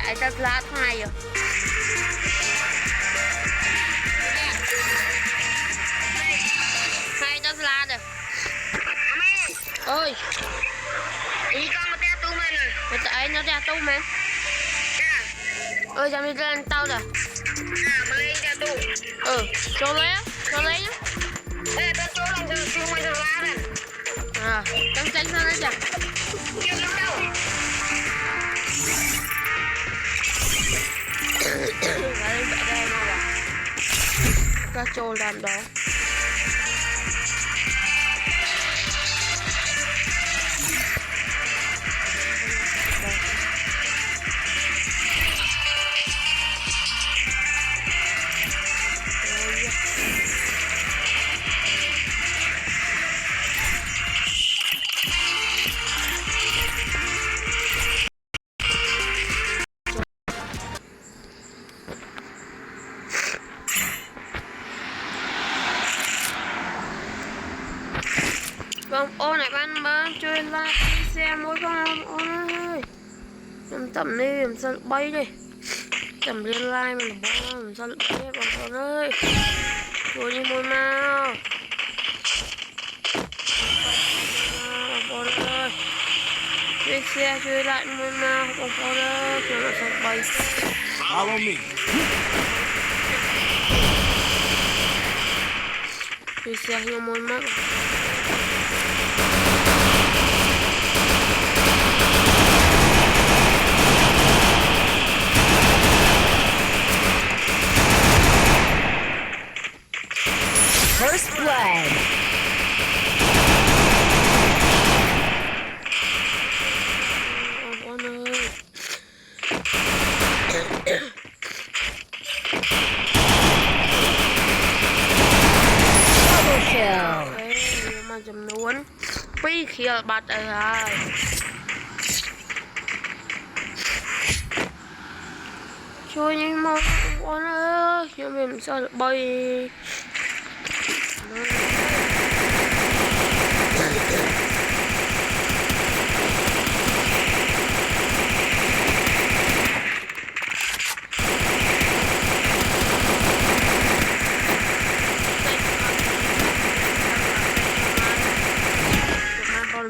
ai ta lá thay rồi hai ta lá rồi ơi đi con mà tao tu mà nè người ta ấy nó ra tu mà ơi sao đi lên tao rồi mà lên ra tu cho lấy nhá ê tao chỗ lòng từ siêu mày thằng lá này tăng tranh sao đấy chả chưa lắm đâu và lên vẽ đây nào à ta trồ làm đó vâng ô này ban chơi like xe mỗi con ô ơi tầm đi làm sao bay đi tầm lên like mình bỏ làm sao bay con ơi chơi như môi mau con ơi chơi xe chơi lại môi mau con ơi chơi làm sao bay follow me chơi xe như môi mau First blood. Con ơi. Double kill. Đấy, mà chấm nuốn. Pi kia bạt ở rồi. Chơi như mong con ơi, nhưng mình sao được bay.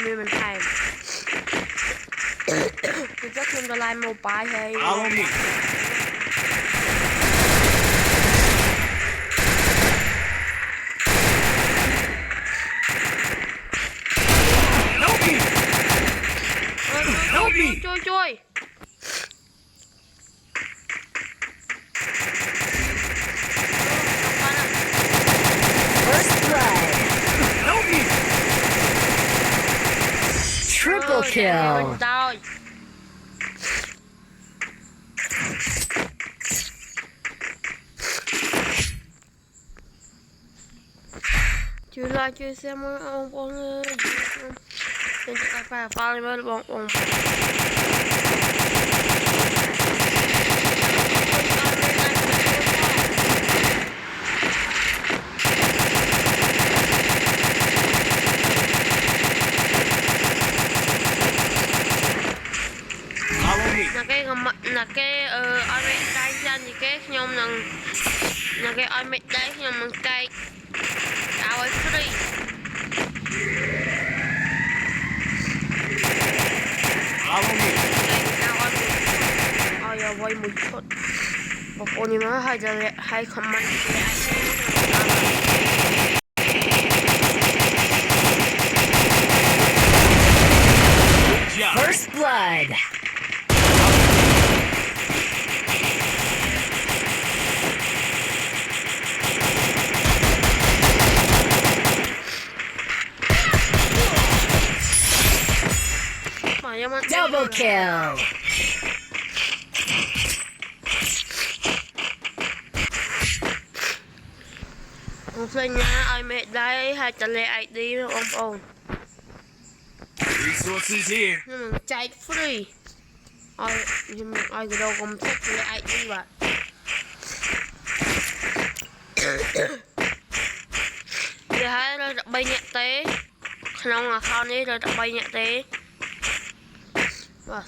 Mình thèm tôi rất thêm cái like mobile hay follow me chui First blood. Triple kill. Rồi chưa lo chưa xem ông con ơi nên chúng ta phải pha lên bọn là cái orange tay xanh thì cái nhom là cái orange tay nhom bằng cây áo ấy free follow me áo ấy giờ quay một chút một con như nó hay comment First blood. Double kill. Ông xin nha, ai mẹ đây hay trả lại ID ông resources here nhưng mà chạy free nhưng mà ai cái đâu cũng thích lại ID vậy giờ hãy rồi bay nhẹ tế không là con ấy rồi bay nhẹ tế và